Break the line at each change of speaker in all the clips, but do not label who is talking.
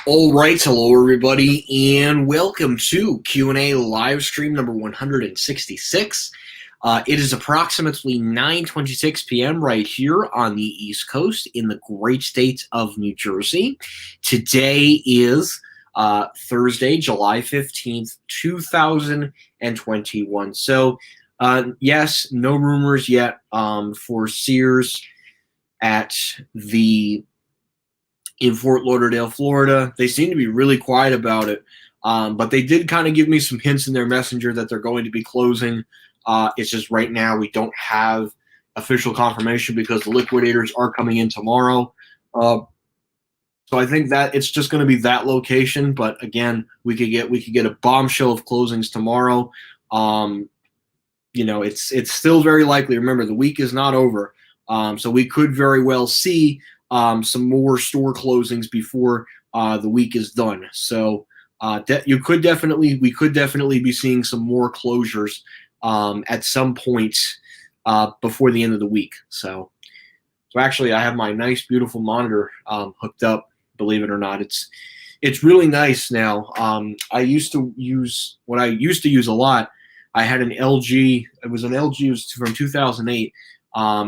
All right, hello everybody, and welcome to Q&A live stream number 166. It is approximately 9:26 p.m. right here on the East Coast in the great state of New Jersey. Today is Thursday, July 15th, 2021. So, yes, no rumors yet for Sears at the in Fort Lauderdale, Florida. They seem to be really quiet about it, but they did kind of give me some hints in their messenger that they're going to be closing. It's just right now we don't have official confirmation because the liquidators are coming in tomorrow. So I think that it's just going to be that location. But again, we could get a bombshell of closings tomorrow. It's still very likely. Remember, the week is not over, so we could very well see some more store closings before the week is done. So we could definitely be seeing some more closures at some point before the end of the week. So actually, I have my nice, beautiful monitor hooked up. Believe it or not, it's really nice now. I used to use a lot. I had an LG. It was an LG. It was from 2008.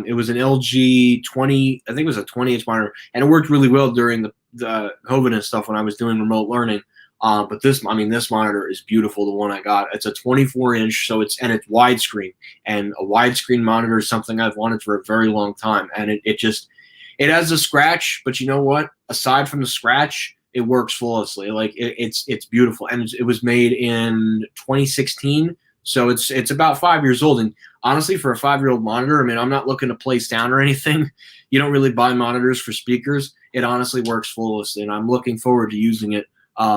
It was an LG 20. I think it was a 20-inch monitor, and it worked really well during the COVID and stuff when I was doing remote learning. But this monitor is beautiful. The one I got, it's a 24-inch, so it's widescreen, and a widescreen monitor is something I've wanted for a very long time. And it has a scratch, but you know what? Aside from the scratch, it works flawlessly. Like it's beautiful, and it was made in 2016. So it's about 5 years old, and honestly, for a 5-year-old monitor, I mean, I'm not looking to place down or anything. You don't really buy monitors for speakers. It honestly works flawlessly, and I'm looking forward to using it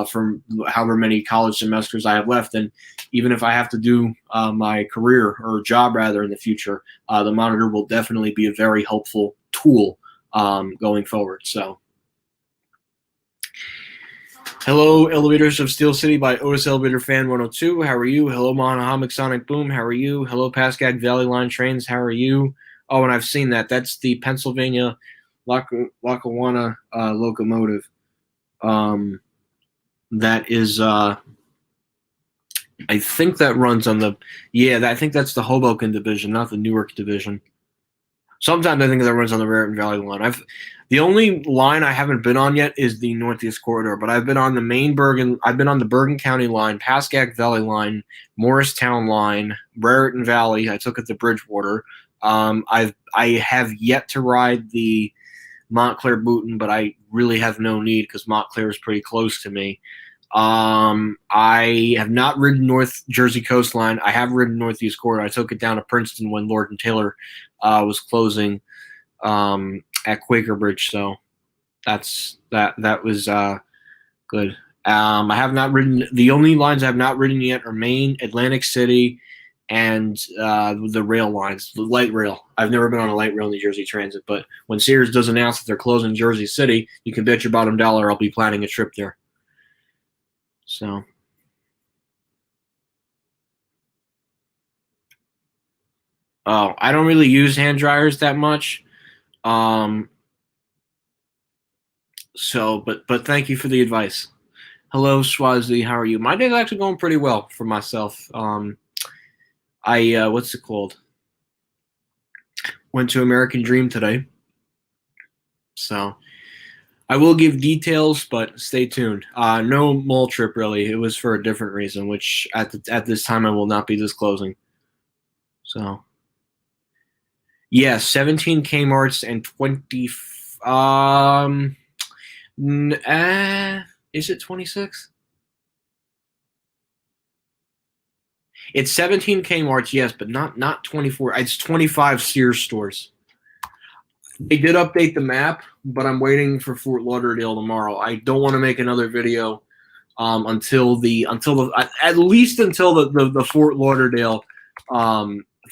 for however many college semesters I have left. And even if I have to do my career or job rather in the future, the monitor will definitely be a very helpful tool going forward. So. Hello, Elevators of Steel City by Otis Elevator Fan 102. How are you? Hello, Monohamic Sonic Boom. How are you? Hello, Pascagoula Valley Line Trains. How are you? Oh, and I've seen that. That's the Pennsylvania Lackawanna locomotive. That is, I think that runs on I think that's the Hoboken division, not the Newark division. Sometimes I think that runs on the Raritan Valley line. The only line I haven't been on yet is the Northeast Corridor, but I've been on the main Bergen. I've been on the Bergen County line, Pascagoula Valley line, Morristown line, Raritan Valley. I took it to Bridgewater. I have yet to ride the Montclair Booton, but I really have no need because Montclair is pretty close to me. I have not ridden North Jersey Coastline. I have ridden Northeast Corridor. I took it down to Princeton when Lord and Taylor was closing at Quaker Bridge, so that was good. I have not ridden. The only lines I have not ridden yet are Maine, Atlantic City, and the rail lines, the light rail. I've never been on a light rail in New Jersey Transit, but when Sears does announce that they're closing Jersey City, you can bet your bottom dollar I'll be planning a trip there. So. Oh, I don't really use hand dryers that much. But thank you for the advice. Hello, Swazi. How are you? My day's actually going pretty well for myself. What's it called? Went to American Dream today. So I will give details, but stay tuned. No mall trip really. It was for a different reason, which at this time I will not be disclosing. So. Yeah, 17 Kmarts and 20. Is it 26? It's 17 Kmarts, yes, but not 24. It's 25 Sears stores. They did update the map, but I'm waiting for Fort Lauderdale tomorrow. I don't want to make another video until the Fort Lauderdale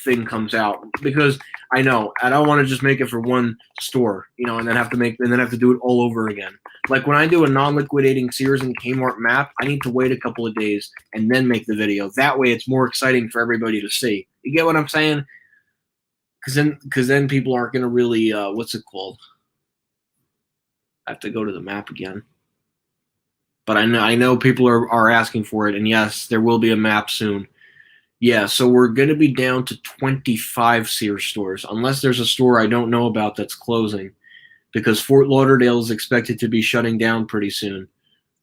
thing comes out, because I know I don't want to just make it for one store, and then have to do it all over again. Like when I do a non-liquidating Sears and Kmart map, I need to wait a couple of days and then make the video. That way, it's more exciting for everybody to see. You get what I'm saying? Because then people aren't going to really what's it called? I have to go to the map again. But I know people are asking for it, and yes, there will be a map soon. Yeah, so we're going to be down to 25 Sears stores, unless there's a store I don't know about that's closing, because Fort Lauderdale is expected to be shutting down pretty soon,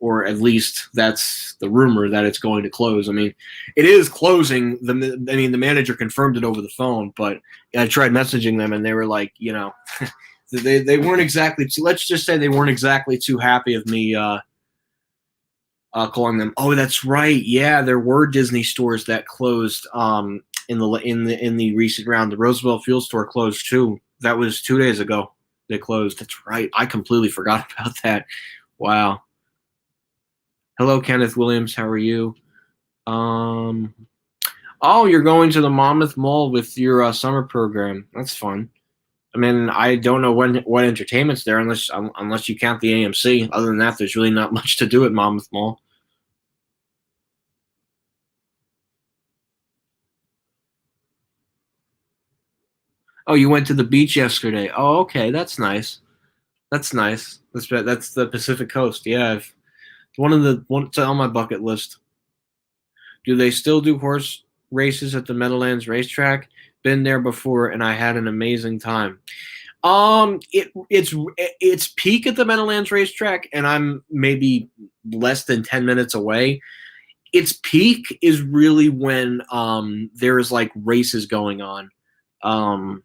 or at least that's the rumor that it's going to close. I mean, it is closing. The manager confirmed it over the phone, but I tried messaging them, and they were like, they weren't exactly. Let's just say they weren't exactly too happy of me. Calling them. Oh, that's right. Yeah, there were Disney stores that closed in the recent round. The Roosevelt Field store closed too. That was 2 days ago. They closed. That's right. I completely forgot about that. Wow. Hello, Kenneth Williams. How are you? Oh, you're going to the Monmouth Mall with your summer program. That's fun. I mean, I don't know what entertainment's there unless you count the AMC. Other than that, there's really not much to do at Monmouth Mall. Oh, you went to the beach yesterday. Oh, okay, that's nice. That's nice. That's the Pacific Coast. Yeah, it's on my bucket list. Do they still do horse races at the Meadowlands racetrack? Been there before, and I had an amazing time. It's peak at the Meadowlands racetrack, and I'm maybe less than 10 minutes away. Its peak is really when there is like races going on. Um,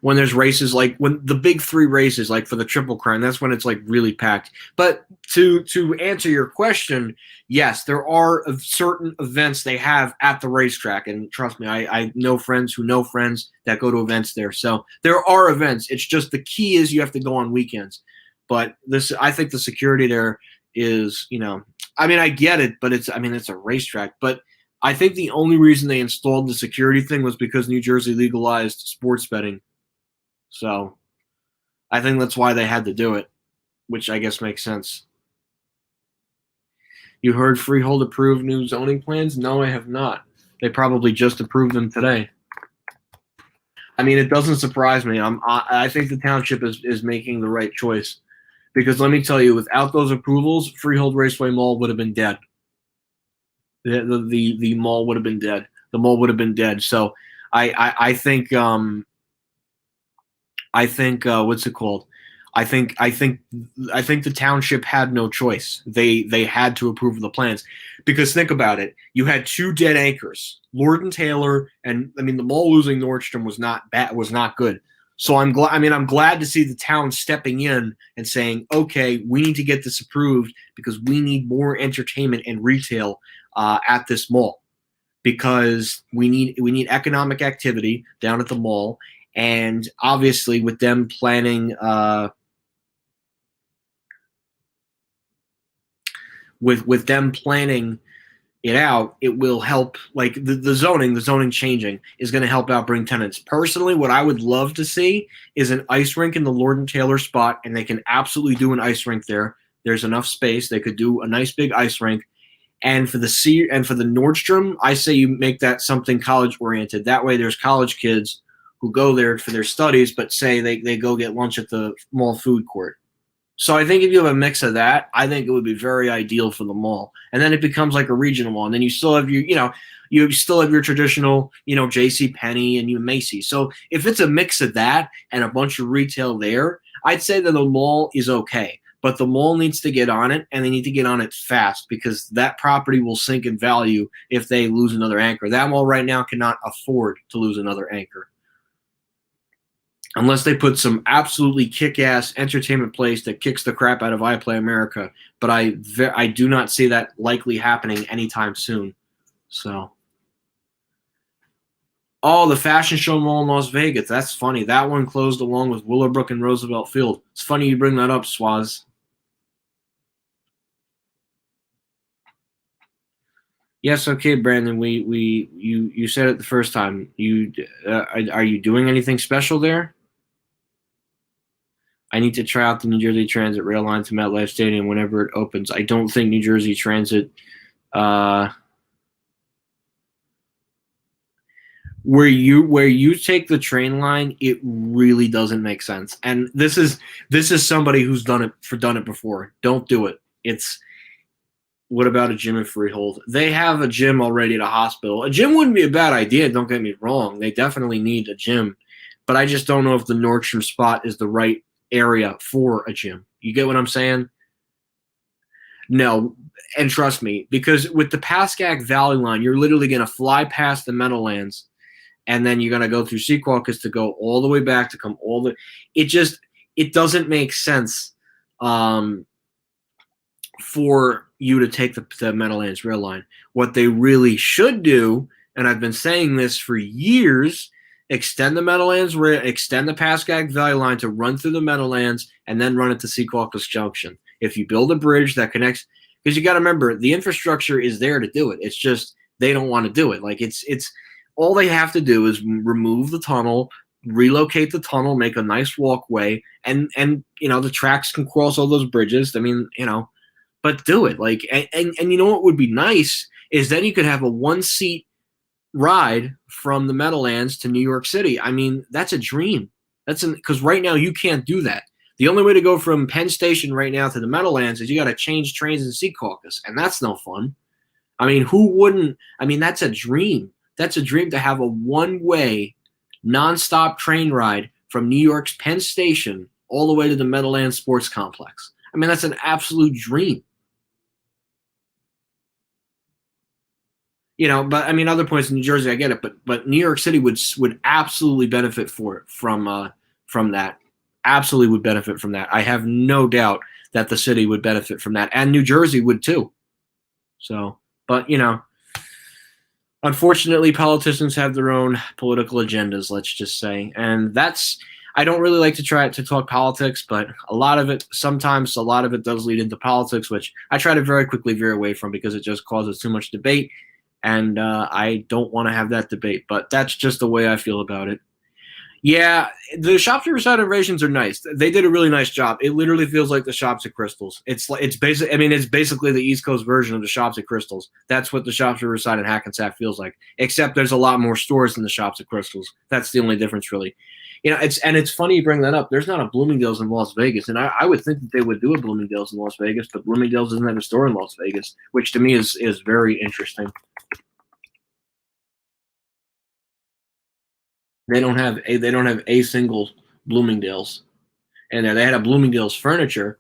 when there's races like when the big three races, like for the Triple Crown, that's when it's like really packed. But to answer your question, yes, there are certain events they have at the racetrack, and trust me, I know friends who know friends that go to events there. So there are events. It's just the key is you have to go on weekends. But I think the security there is, I mean, I get it, but it's a racetrack. But I think the only reason they installed the security thing was because New Jersey legalized sports betting. So I think that's why they had to do it, which I guess makes sense. You heard Freehold approved new zoning plans? No, I have not. They probably just approved them today. I mean, it doesn't surprise me. I think the township is making the right choice, because let me tell you, without those approvals, Freehold Raceway Mall would have been dead. The mall would have been dead. The mall would have been dead. So I think what's it called? I think the township had no choice. They had to approve the plans, because think about it. You had two dead anchors, Lord and Taylor, and I mean the mall losing Nordstrom was not bad, was not good. So I'm glad to see the town stepping in and saying, okay, we need to get this approved because we need more entertainment and retail at this mall, because we need economic activity down at the mall. And obviously, with them planning, with them planning it out, it will help. Like the zoning changing is going to help out bring tenants. Personally, what I would love to see is an ice rink in the Lord and Taylor spot, and they can absolutely do an ice rink there. There's enough space; they could do a nice big ice rink. And for the Nordstrom, I say you make that something college oriented. That way, there's college kids who go there for their studies, but say they go get lunch at the mall food court. So I think if you have a mix of that, I think it would be very ideal for the mall. And then it becomes like a regional mall. And then you still have you still have your traditional, J.C. Penney and Macy's. So if it's a mix of that and a bunch of retail there, I'd say that the mall is okay. But the mall needs to get on it, and they need to get on it fast, because that property will sink in value if they lose another anchor. That mall right now cannot afford to lose another anchor, unless they put some absolutely kick-ass entertainment place that kicks the crap out of iPlay America. But I do not see that likely happening anytime soon. So, oh, the Fashion Show Mall in Las Vegas. That's funny. That one closed along with Willowbrook and Roosevelt Field. It's funny you bring that up, Swaz. Yes, okay, Brandon. You said it the first time. Are you doing anything special there? I need to try out the New Jersey Transit rail line to MetLife Stadium whenever it opens. I don't think New Jersey Transit. where you take the train line, it really doesn't make sense. And this is somebody who's done it before. Don't do it. It's What about a gym at Freehold? They have a gym already at a hospital. A gym wouldn't be a bad idea, don't get me wrong. They definitely need a gym. But I just don't know if the Nordstrom spot is the right area for a gym. You get what I'm saying? No, and trust me, because with the Pascack Valley line, you're literally going to fly past the Meadowlands, and then you're going to go through Secaucus to go all the way back to come all the. It doesn't make sense for you to take the Meadowlands rail line. What they really should do, and I've been saying this for years, extend the Meadowlands, extend the Pascack Valley line to run through the Meadowlands, and then run it to Secaucus Junction. If you build a bridge that connects, because you got to remember the infrastructure is there to do it. It's just they don't want to do it. Like it's all they have to do is remove the tunnel, relocate the tunnel, make a nice walkway, and the tracks can cross all those bridges. I mean, but do it. Like and you know what would be nice is then you could have a 1-seat ride from the Meadowlands to New York City. I mean, that's a dream. Because right now you can't do that. The only way to go from Penn Station right now to the Meadowlands is you got to change trains in Secaucus, and that's no fun. I mean, who wouldn't? I mean, that's a dream. That's a dream to have a one-way, nonstop train ride from New York's Penn Station all the way to the Meadowlands Sports Complex. I mean, that's an absolute dream. But I mean, other points in New Jersey, I get it, but New York City would absolutely benefit from that. Absolutely would benefit from that. I have no doubt that the city would benefit from that, and New Jersey would too. So, but unfortunately, politicians have their own political agendas. Let's just say, and I don't really like to try to talk politics, but sometimes a lot of it does lead into politics, which I try to very quickly veer away from because it just causes too much debate. And I don't want to have that debate, but that's just the way I feel about it. Yeah, the Shops at Riverside Innovations are nice. They did a really nice job. It literally feels like the Shops at Crystals. It's basically the East Coast version of the Shops at Crystals. That's what the Shops at Riverside and Hackensack feels like. Except there's a lot more stores than the Shops at Crystals. That's the only difference, really. It's funny you bring that up. There's not a Bloomingdale's in Las Vegas, and I would think that they would do a Bloomingdale's in Las Vegas, but Bloomingdale's doesn't have a store in Las Vegas, which to me is very interesting. They don't have a single Bloomingdale's, and they had a Bloomingdale's Furniture,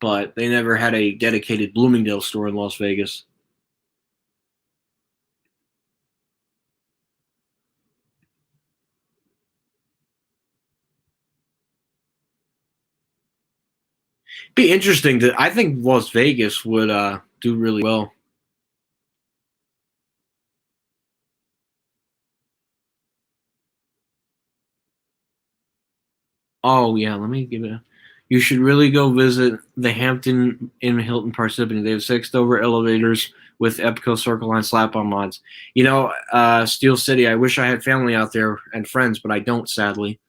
but they never had a dedicated Bloomingdale's store in Las Vegas. Be interesting I think Las Vegas would do really well. Oh yeah, let me give it. You should really go visit the Hampton Inn Hilton Parsippany. They have 6 over elevators with EPCO Circle Line slap-on mods. Steel City. I wish I had family out there and friends, but I don't, sadly.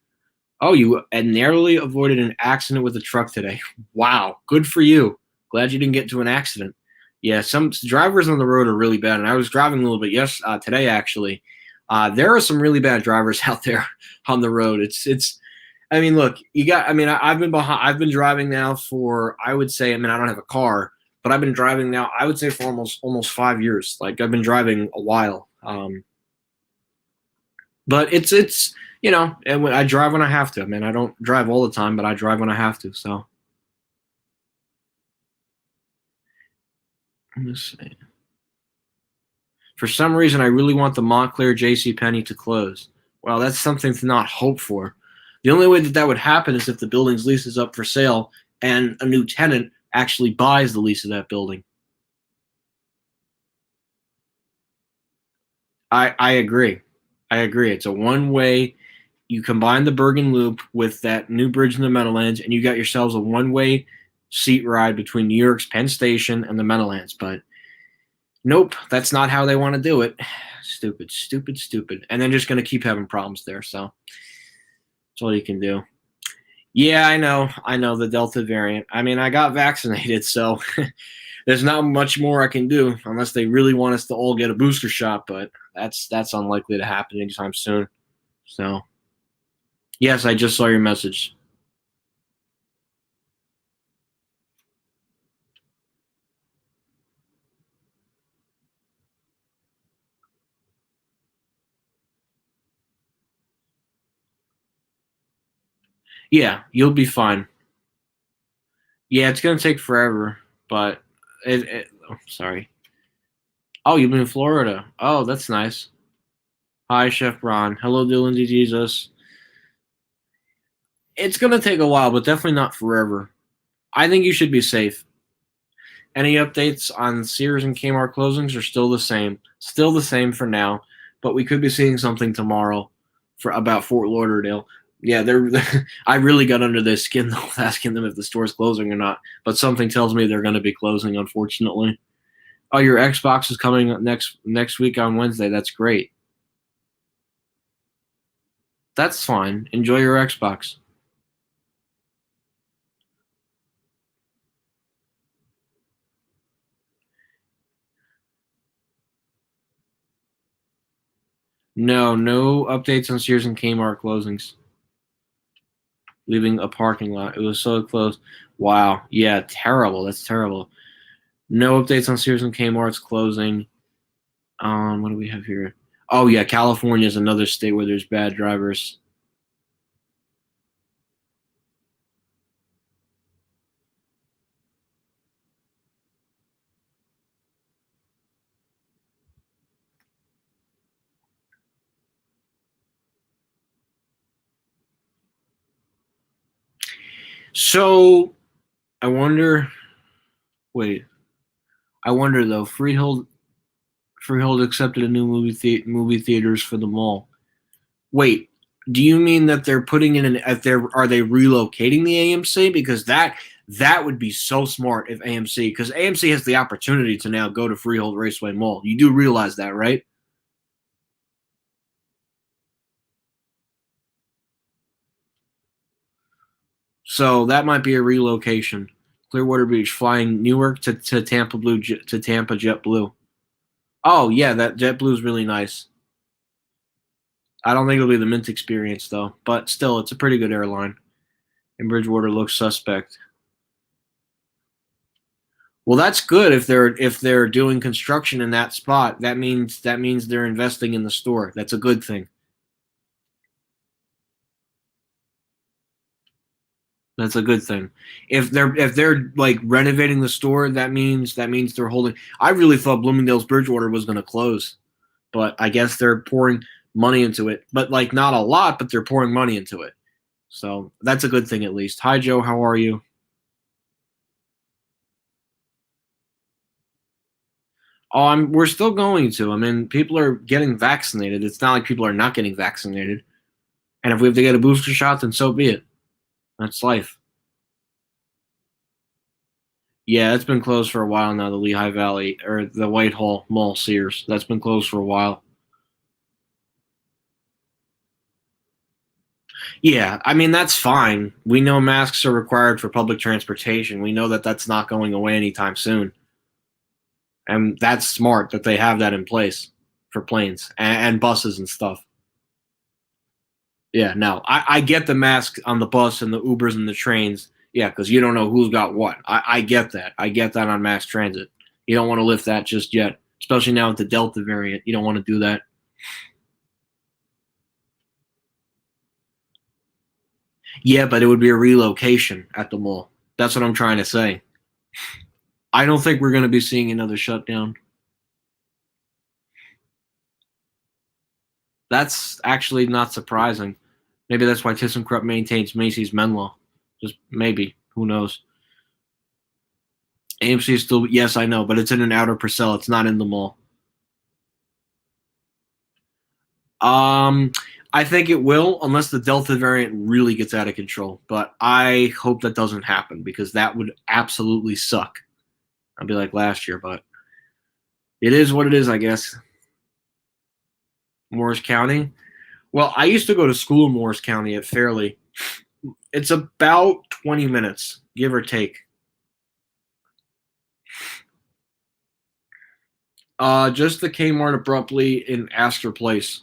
Oh, you narrowly avoided an accident with a truck today. Wow, good for you. Glad you didn't get into an accident. Yeah, some drivers on the road are really bad, and I was driving a little bit today actually. There are some really bad drivers out there on the road. It's. I mean, look, I've been behind. I've been driving now for, I would say, I don't have a car, but I've been driving now, I would say, for almost 5 years. Like, I've been driving a while. But it's and I drive when I have to. I don't drive all the time, but I drive when I have to. So let me see. For some reason, I really want the Montclair JCPenney to close. Well, that's something to not hope for. The only way that would happen is if the building's lease is up for sale and a new tenant actually buys the lease of that building. I agree. It's a one-way. You combine the Bergen Loop with that new bridge in the Meadowlands, and you got yourselves a one-way seat ride between New York's Penn Station and the Meadowlands. But nope, that's not how they want to do it. Stupid. And they're just going to keep having problems there. So that's all you can do. Yeah, I know the Delta variant. I got vaccinated, so there's not much more I can do unless they really want us to all get a booster shot, but that's unlikely to happen anytime soon. So, yes, I just saw your message. Yeah, you'll be fine. Yeah, it's gonna take forever, but sorry. Oh, you've been in Florida. Oh, that's nice. Hi, Chef Ron. Hello, Dylan D. Jesus. It's gonna take a while, but definitely not forever. I think you should be safe. Any updates on Sears and Kmart closings are still the same. Still the same for now, but we could be seeing something tomorrow for about Fort Lauderdale. Yeah, they're. I really got under their skin though, asking them if the store's closing or not. But something tells me they're going to be closing, unfortunately. Oh, your Xbox is coming next week on Wednesday. That's great. That's fine. Enjoy your Xbox. No, no updates on Sears and Kmart closings. Leaving a parking lot. It was so close. Wow. Yeah, terrible. That's terrible. No updates on Sears and Kmart's closing. What do we have here? Oh yeah, California is another state where there's bad drivers. So I wonder. Wait, I wonder though. Freehold accepted a new movie theaters for the mall. Wait, do you mean that they're putting in an? If they're are they relocating the AMC? Because that would be so smart if AMC, because AMC has the opportunity to now go to Freehold Raceway Mall. You do realize that, right? So that might be a relocation. Clearwater Beach, flying Newark to Tampa JetBlue. Oh yeah, that JetBlue is really nice. I don't think it'll be the Mint experience though, but still, it's a pretty good airline. And Bridgewater looks suspect. Well, that's good if they're doing construction in that spot. That means they're investing in the store. That's a good thing. That's a good thing. If they're like renovating the store, that means they're holding. I really thought Bloomingdale's Bridgewater was going to close, but I guess they're pouring money into it. But like not a lot, but they're pouring money into it. So that's a good thing at least. Hi Joe, how are you? We're still going to. I mean, people are getting vaccinated. It's not like people are not getting vaccinated. And if we have to get a booster shot, then so be it. That's life. Yeah, it's been closed for a while now. The Lehigh Valley or the Whitehall Mall Sears. That's been closed for a while. Yeah, I mean that's fine. We know masks are required for public transportation. We know that that's not going away anytime soon, and that's smart that they have that in place for planes and buses and stuff. Yeah, no, I get the mask on the bus and the Ubers and the trains. Yeah, because you don't know who's got what. I get that. I get that on mass transit. You don't want to lift that just yet, especially now with the Delta variant. You don't want to do that. Yeah, but it would be a relocation at the mall. That's what I'm trying to say. I don't think we're going to be seeing another shutdown. That's actually not surprising. Maybe that's why ThyssenKrupp maintains Macy's Menlo. Just maybe. Who knows? AMC is still, yes, I know, but it's in an outer Purcell. It's not in the mall. Um, I think it will, unless the Delta variant really gets out of control. But I hope that doesn't happen because that would absolutely suck. I'll be like last year, but it is what it is, I guess. Morris County. Well, I used to go to school in Morris County at Fairleigh. It's about 20 minutes, give or take. Just the Kmart abruptly in Astor Place.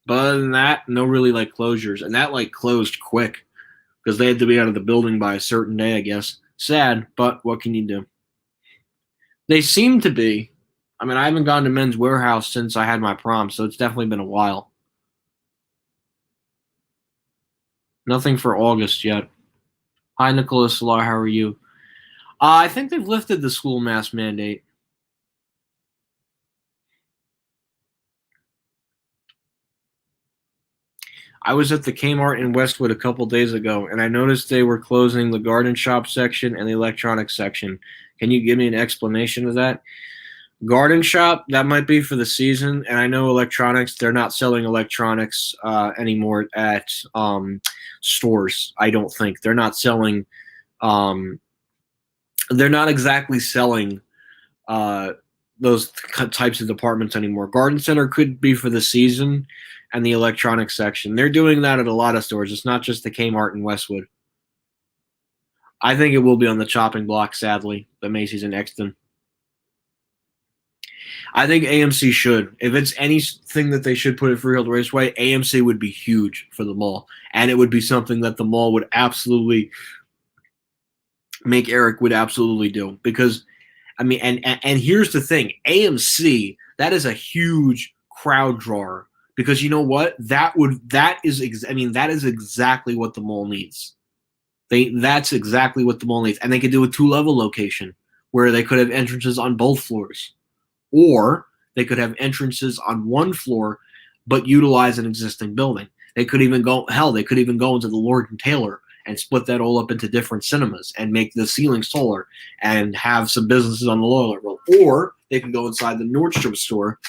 But other than that, no really like closures, and that like closed quick because they had to be out of the building by a certain day, I guess. Sad, but what can you do? They seem to be. I mean, I haven't gone to Men's Warehouse since I had my prom, so it's definitely been a while. Nothing for August yet. Hi, Nicholas Solar. How are you? I think they've lifted the school mask mandate. I was at the Kmart in Westwood a couple days ago, and I noticed they were closing the garden shop section and the electronics section. Can you give me an explanation of that? Garden shop, that might be for the season, and I know electronics, they're not selling electronics anymore at stores. I don't think they're not selling. Um, they're not exactly selling uh, those types of departments anymore. Garden center could be for the season, and the electronics section. They're doing that at a lot of stores. It's not just the Kmart in Westwood. I think it will be on the chopping block, sadly, the Macy's in Exton. I think AMC should. If it's anything that they should put at Freehold Raceway, AMC would be huge for the mall. And it would be something that the mall would absolutely make Eric would absolutely do. Because, I mean, and here's the thing AMC, that is a huge crowd drawer. Because you know what? That is exactly what the mall needs. That's exactly what the mall needs. And they could do a 2-level location where they could have entrances on both floors. Or they could have entrances on one floor but utilize an existing building. They could even go into the Lord and Taylor and split that all up into different cinemas and make the ceilings taller and have some businesses on the lower level. Or they could go inside the Nordstrom store,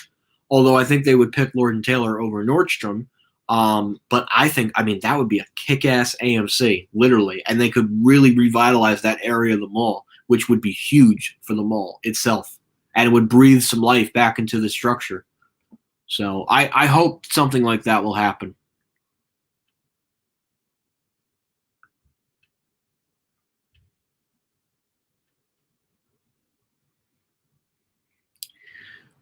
although I think they would pick Lord and Taylor over Nordstrom. But that would be a kick-ass AMC, literally, and they could really revitalize that area of the mall, which would be huge for the mall itself. And it would breathe some life back into the structure. So I hope something like that will happen.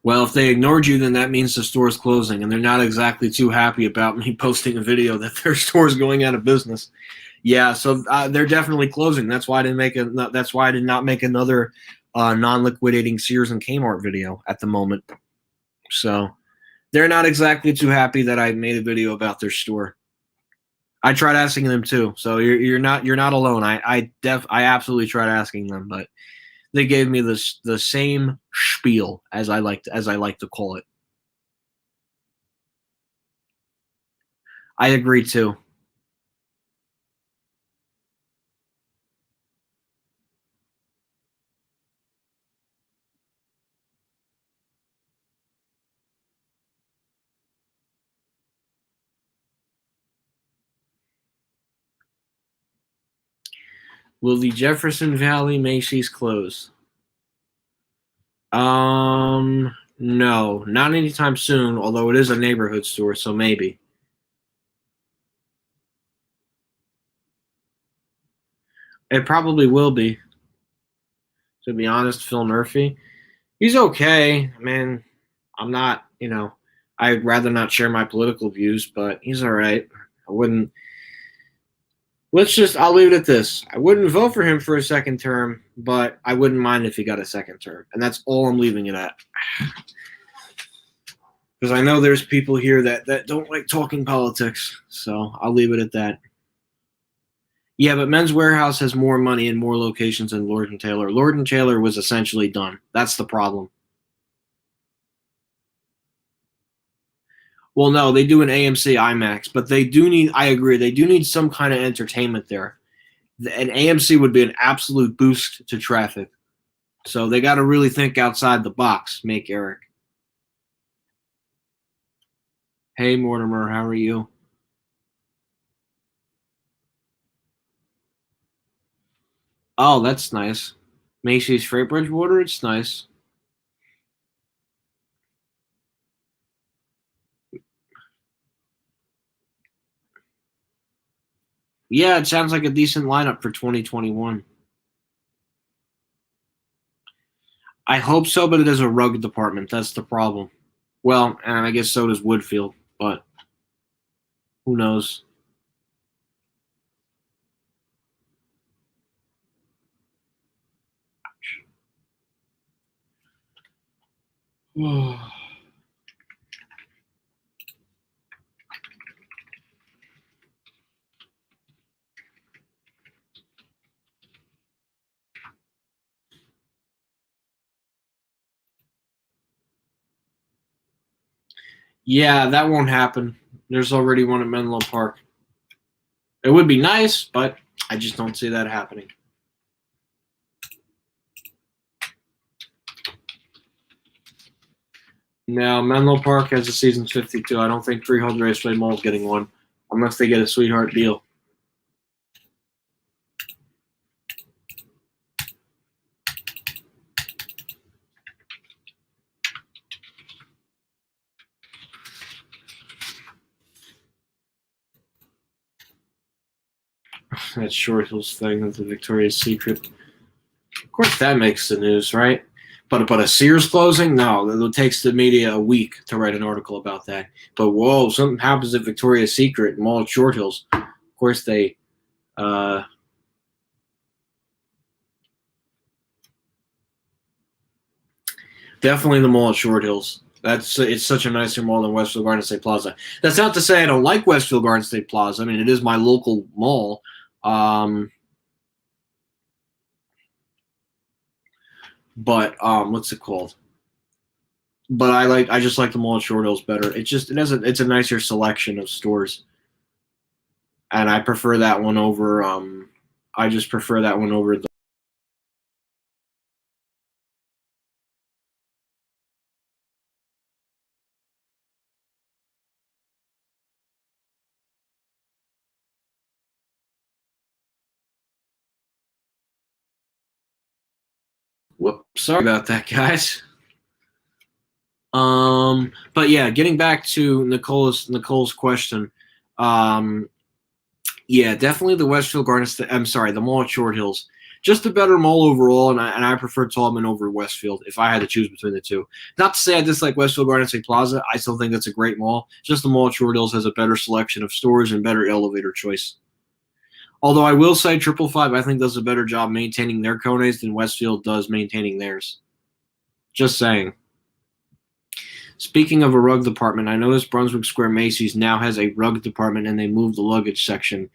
Well, if they ignored you, then that means the store's closing, and they're not exactly too happy about me posting a video that their store's going out of business. Yeah, so they're definitely closing. That's why I didn't make a. That's why I did not make another non-liquidating Sears and Kmart video at the moment. So they're not exactly too happy that I made a video about their store. I tried asking them too, so you're not alone. I absolutely tried asking them, but they gave me the same spiel as I like to call it. I agree too. Will the Jefferson Valley Macy's close? No, not anytime soon. Although it is a neighborhood store, so maybe. It probably will be. To be honest, Phil Murphy, he's okay. I mean, I'm not. I'd rather not share my political views, but he's all right. I wouldn't. I'll leave it at this. I wouldn't vote for him for a second term, but I wouldn't mind if he got a second term. And that's all I'm leaving it at. Because I know there's people here that don't like talking politics. So I'll leave it at that. Yeah, but Men's Warehouse has more money and more locations than Lord and Taylor. Lord and Taylor was essentially done. That's the problem. Well, no, they do an AMC IMAX, but they do need, I agree, they do need some kind of entertainment there. An AMC would be an absolute boost to traffic. So they got to really think outside the box, make Eric. Hey, Mortimer, how are you? Oh, that's nice. Macy's Freight Bridgewater, it's nice. Yeah, it sounds like a decent lineup for 2021. I hope so, but it is a rug department. That's the problem. Well, and I guess so does Woodfield, but who knows? Yeah, that won't happen. There's already one at Menlo Park. It would be nice, but I just don't see that happening. Now, Menlo Park has a season 52. I don't think Freehold Raceway Mall is getting one unless they get a sweetheart deal. That Short Hills thing with the Victoria's Secret. Of course, that makes the news, right? But a Sears closing? No, it takes the media a week to write an article about that. But whoa, something happens at Victoria's Secret Mall at Short Hills. Of course, they. Definitely the mall at Short Hills. It's such a nicer mall than Westfield Garden State Plaza. That's not to say I don't like Westfield Garden State Plaza. I mean, it is my local mall. But what's it called? But I just like the mall at Short Hills better. It's a nicer selection of stores, and I prefer that one over. I just prefer that one over the. Whoops, sorry about that, guys. But yeah, getting back to Nicole's question. Um, Yeah, definitely the Westfield Garden State. I'm sorry, the mall at Short Hills. Just a better mall overall, and I prefer Tallman over Westfield if I had to choose between the two. Not to say I dislike Westfield Garden State Plaza. I still think that's a great mall. Just the mall at Short Hills has a better selection of stores and better elevator choice. Although I will say 555, I think does a better job maintaining their cones than Westfield does maintaining theirs. Just saying. Speaking of a rug department, I noticed Brunswick Square Macy's now has a rug department and they moved the luggage section.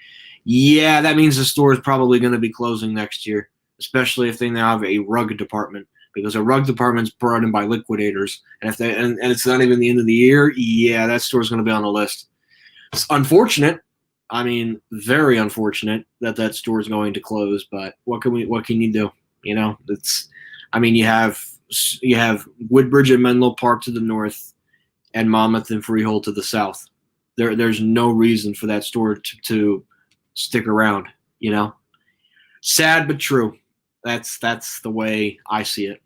Yeah, that means the store is probably going to be closing next year, especially if they now have a rug department because a rug department's brought in by liquidators, and if they and it's not even the end of the year, yeah, that store's going to be on the list. It's unfortunate. I mean, very unfortunate that that store is going to close. But what can you do? You know, it's. I mean, you have Woodbridge and Menlo Park to the north, and Monmouth and Freehold to the south. There's no reason for that store to stick around. You know, sad but true. That's the way I see it.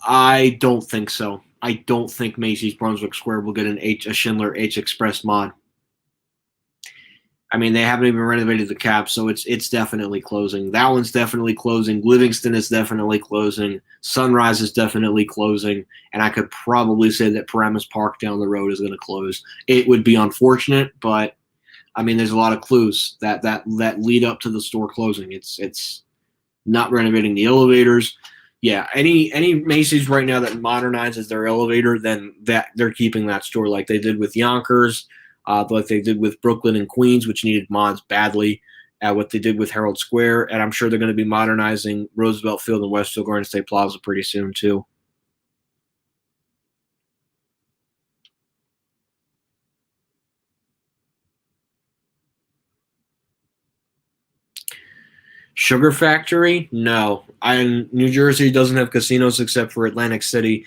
I don't think so. I don't think Macy's Brunswick Square will get a Schindler H Express mod. I mean, they haven't even renovated the cap, so it's definitely closing. That one's definitely closing. Livingston is definitely closing. Sunrise is definitely closing, and I could probably say that Paramus Park down the road is going to close. It would be unfortunate, but I mean, there's a lot of clues that lead up to the store closing. It's not renovating the elevators. Yeah, any Macy's right now that modernizes their elevator, then that they're keeping that store like they did with Yonkers, like they did with Brooklyn and Queens, which needed mods badly. What they did with Herald Square, and I'm sure they're going to be modernizing Roosevelt Field and Westfield Garden State Plaza pretty soon too. Sugar Factory? No. New Jersey doesn't have casinos except for Atlantic City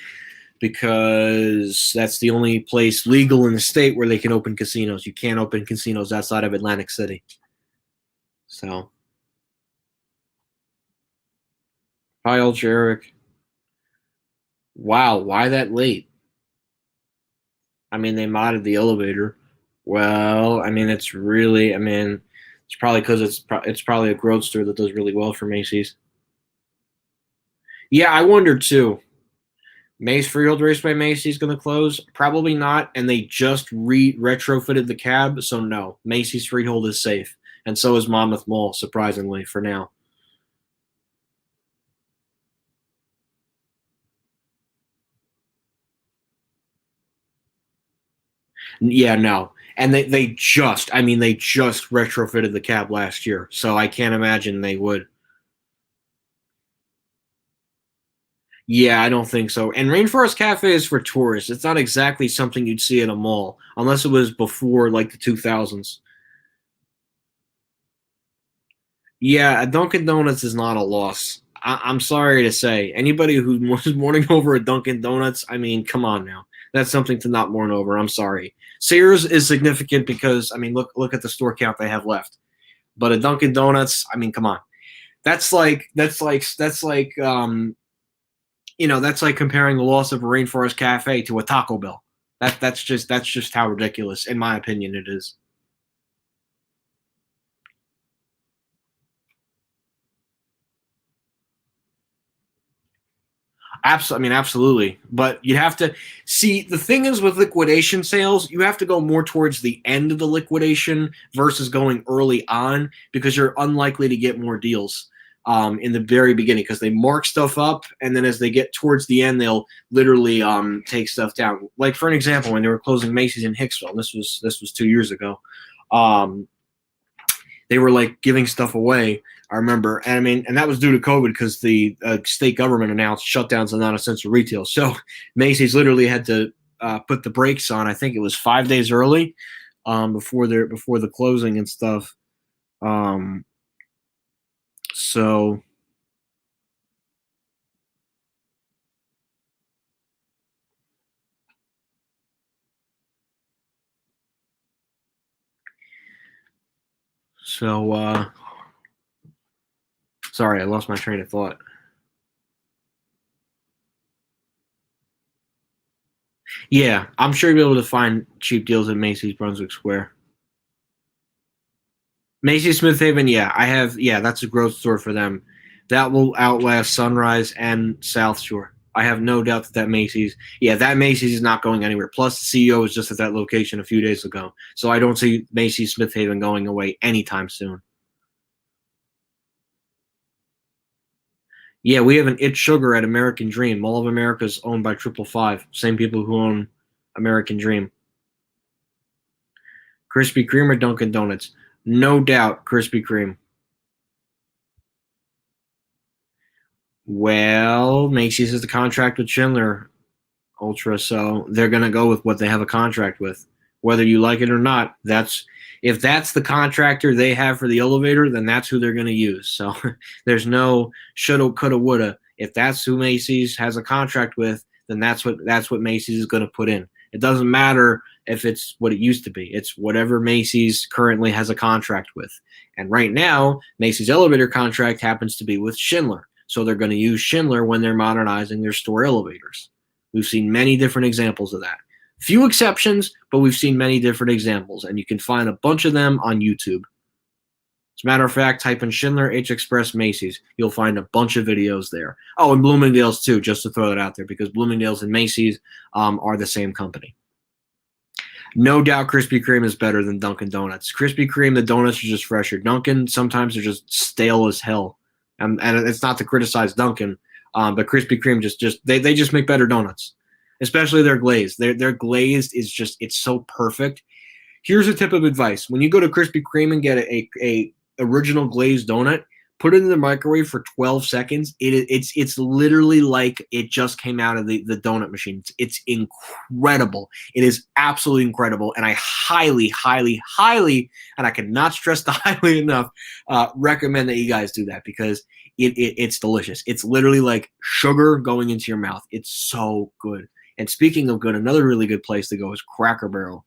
because that's the only place legal in the state where they can open casinos. You can't open casinos outside of Atlantic City. So, hi, Ultra Eric. Wow, why that late? I mean, they modded the elevator. Well, I mean, it's really, I mean, It's probably because it's probably a Roadster that does really well for Macy's. Yeah, I wonder too. Mace Freehold Raceway Macy's going to close? Probably not. And they just retrofitted the cab, so no. Macy's Freehold is safe, and so is Monmouth Mall. Surprisingly, for now. Yeah, no. And they just retrofitted the cab last year, so I can't imagine they would. Yeah, I don't think so. And Rainforest Cafe is for tourists. It's not exactly something you'd see at a mall, unless it was before like the 2000s. Yeah, a Dunkin' Donuts is not a loss. I'm sorry to say. Anybody who was mourning over a Dunkin' Donuts, I mean, come on now. That's something to not mourn over. I'm sorry. Sears is significant because I mean, look at the store count they have left. But a Dunkin' Donuts, I mean, come on. That's like comparing the loss of a Rainforest Cafe to a Taco Bell. That's just how ridiculous, in my opinion, it is. Absolutely, I mean, absolutely. But you have to see the thing is with liquidation sales, you have to go more towards the end of the liquidation versus going early on because you're unlikely to get more deals in the very beginning because they mark stuff up and then as they get towards the end, they'll literally take stuff down. Like for an example, when they were closing Macy's in Hicksville, this was 2 years ago. Um, they were like giving stuff away. I remember, and I mean, and that was due to COVID because the state government announced shutdowns of non-essential retail. So Macy's literally had to put the brakes on. I think it was 5 days early before the closing and stuff. Um, so so sorry, I lost my train of thought. Yeah, I'm sure you'll be able to find cheap deals at Macy's Brunswick Square. Macy's Smith Haven, yeah, I have. Yeah, that's a growth store for them. That will outlast Sunrise and South Shore. I have no doubt that Macy's, yeah, that Macy's is not going anywhere. Plus, the CEO was just at that location a few days ago, so I don't see Macy's Smith Haven going away anytime soon. Yeah, we have an It's Sugar at American Dream. Mall of America is owned by 555. Same people who own American Dream. Krispy Kreme or Dunkin' Donuts? No doubt, Krispy Kreme. Well, Macy's has a contract with Schindler Ultra, so they're going to go with what they have a contract with. Whether you like it or not, if that's the contractor they have for the elevator, then that's who they're going to use. So there's no shoulda, coulda, woulda. If that's who Macy's has a contract with, then that's what Macy's is going to put in. It doesn't matter if it's what it used to be. It's whatever Macy's currently has a contract with. And right now, Macy's elevator contract happens to be with Schindler. So they're going to use Schindler when they're modernizing their store elevators. We've seen many different examples of that. Few exceptions, but we've seen many different examples, and you can find a bunch of them on YouTube. As a matter of fact, type in Schindler H Express Macy's. You'll find a bunch of videos there. Oh, and Bloomingdale's too, just to throw that out there, because Bloomingdale's and Macy's are the same company. No doubt Krispy Kreme is better than Dunkin' Donuts. Krispy Kreme, the donuts are just fresher. Dunkin', sometimes they're just stale as hell. And it's not to criticize Dunkin', but Krispy Kreme they just make better donuts, especially their glazed. Their glazed is just it's so perfect. Here's a tip of advice: when you go to Krispy Kreme and get a original glazed donut, put it in the microwave for 12 seconds. It's literally like it just came out of the donut machine. It's incredible. It is absolutely incredible, and I highly, highly, highly, and I cannot stress the highly enough, recommend that you guys do that because it's delicious. It's literally like sugar going into your mouth. It's so good. And speaking of good, another really good place to go is Cracker Barrel.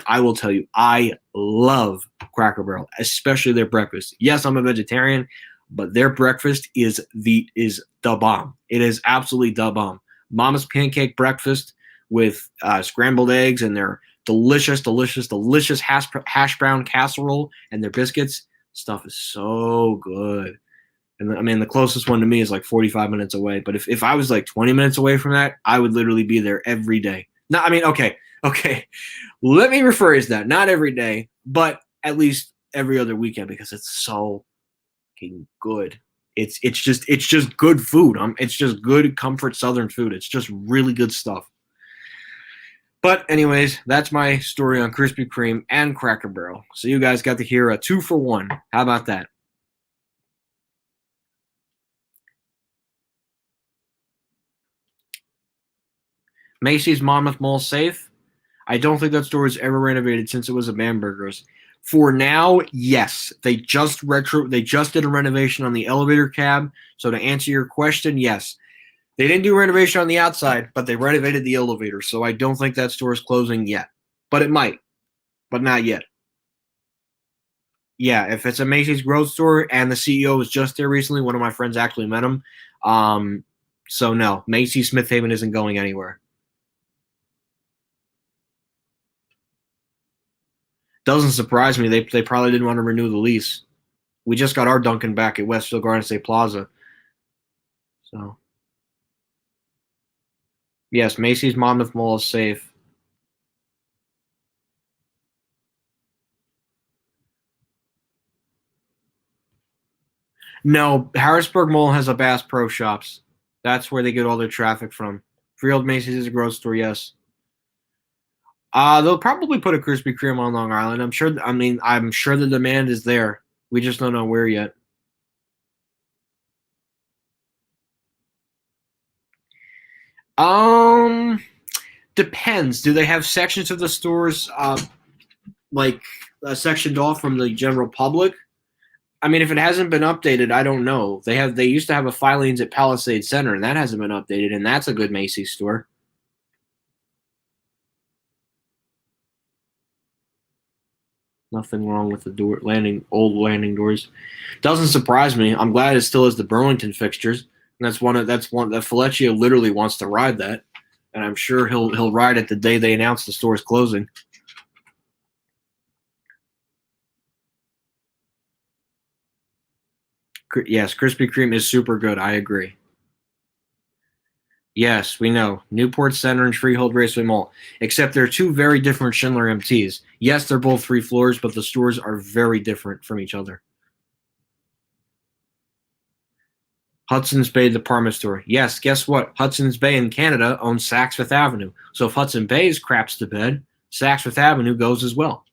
I will tell you, I love Cracker Barrel, especially their breakfast. Yes, I'm a vegetarian, but their breakfast is the bomb. It is absolutely the bomb. Mama's pancake breakfast with scrambled eggs and their delicious, delicious, delicious hash brown casserole and their biscuits. Stuff is so good. And I mean, the closest one to me is like 45 minutes away. But if I was like 20 minutes away from that, I would literally be there every day. No, I mean, okay. Let me rephrase that. Not every day, but at least every other weekend because it's so fucking good. It's just good food. It's just good comfort Southern food. It's just really good stuff. But anyways, that's my story on Krispy Kreme and Cracker Barrel. So you guys got to hear a 2-for-1. How about that? Macy's Monmouth Mall safe. I don't think that store was ever renovated since it was a Bamberger's. For now, yes. They just did a renovation on the elevator cab. So to answer your question, yes. They didn't do renovation on the outside, but they renovated the elevator. So I don't think that store is closing yet. But it might. But not yet. Yeah, if it's a Macy's growth store and the CEO was just there recently, one of my friends actually met him. So no, Macy's Smith Haven isn't going anywhere. Doesn't surprise me. They probably didn't want to renew the lease. We just got our Dunkin' back at Westfield Garden State Plaza. So yes, Macy's Monmouth Mall is safe. No, Harrisburg Mall has a Bass Pro Shops. That's where they get all their traffic from. Freehold Macy's is a growth store, yes. They'll probably put a Krispy Kreme on Long Island. I'm sure. I mean, I'm sure the demand is there. We just don't know where yet. Um, Depends. Do they have sections of the stores like sectioned off from the general public? I mean, if it hasn't been updated, I don't know. They used to have a Filings at Palisade Center, and that hasn't been updated, and that's a good Macy's store. Nothing wrong with the old landing doors. Doesn't surprise me. I'm glad it still has the Burlington fixtures. And that's one that Felicio literally wants to ride that, and I'm sure he'll ride it the day they announce the store's closing. Yes, Krispy Kreme is super good. I agree. Yes, we know. Newport Center and Freehold Raceway Mall. Except they're two very different Schindler MTs. Yes, they're both 3 floors, but the stores are very different from each other. Hudson's Bay department store. Yes, guess what? Hudson's Bay in Canada owns Saks Fifth Avenue. So if Hudson Bay's craps to bed, Saks Fifth Avenue goes as well.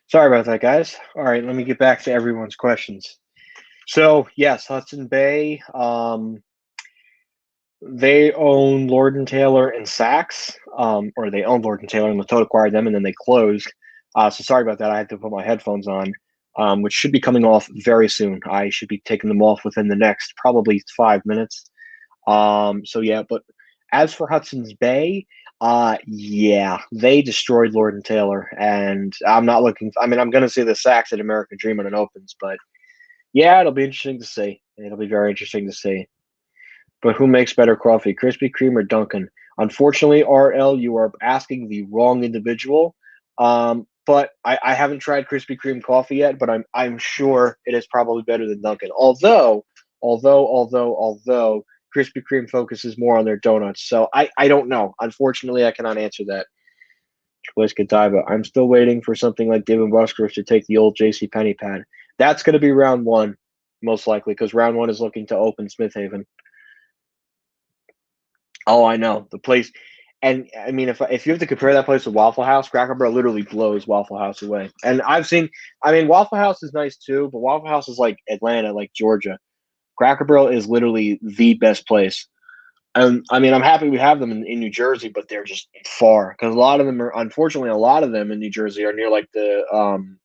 Sorry about that, guys. All right, let me get back to everyone's questions. So, yes, Hudson Bay. They own Lord and Taylor and Saks.
or they owned Lord and Taylor, and Latot acquired them, and then they closed. So sorry about that. I had to put my headphones on, which should be coming off very soon. I should be taking them off within the next probably 5 minutes. So yeah, but as for Hudson's Bay, yeah, they destroyed Lord and Taylor, and I'm not looking. I mean, I'm going to see the Saks at American Dream when it opens, but yeah, it'll be interesting to see. It'll be very interesting to see. But who makes better coffee, Krispy Kreme or Dunkin'? Unfortunately, RL, you are asking the wrong individual. But I haven't tried Krispy Kreme coffee yet, but I'm sure it is probably better than Dunkin'. Although Krispy Kreme focuses more on their donuts, so I don't know. Unfortunately, I cannot answer that. Choice Godiva. I'm still waiting for something like Dave and Buster's to take the old J.C. Penney pad. That's going to be round one, most likely, because round one is looking to open Smith Haven. Oh, I know the place, and I mean, if you have to compare that place to Waffle House, Cracker Barrel literally blows Waffle House away. And I've seen, I mean, Waffle House is nice too, but Waffle House is like Atlanta, like Georgia. Cracker Barrel is literally the best place. And I mean, I'm happy we have them in New Jersey, but they're just far because a lot of them are, unfortunately, a lot of them in New Jersey are near like the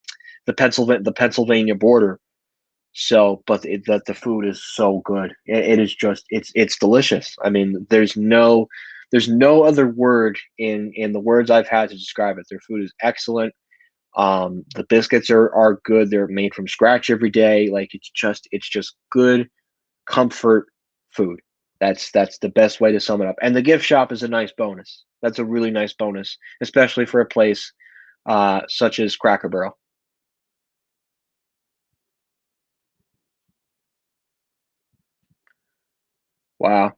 Pennsylvania border. So, but the food is so good. It is just it's delicious. I mean, there's no other word in the words I've had to describe it. Their food is excellent. The biscuits are good. They're made from scratch every day. Like it's just good comfort food. That's the best way to sum it up. And the gift shop is a nice bonus. That's a really nice bonus, especially for a place such as Cracker Barrel. Wow.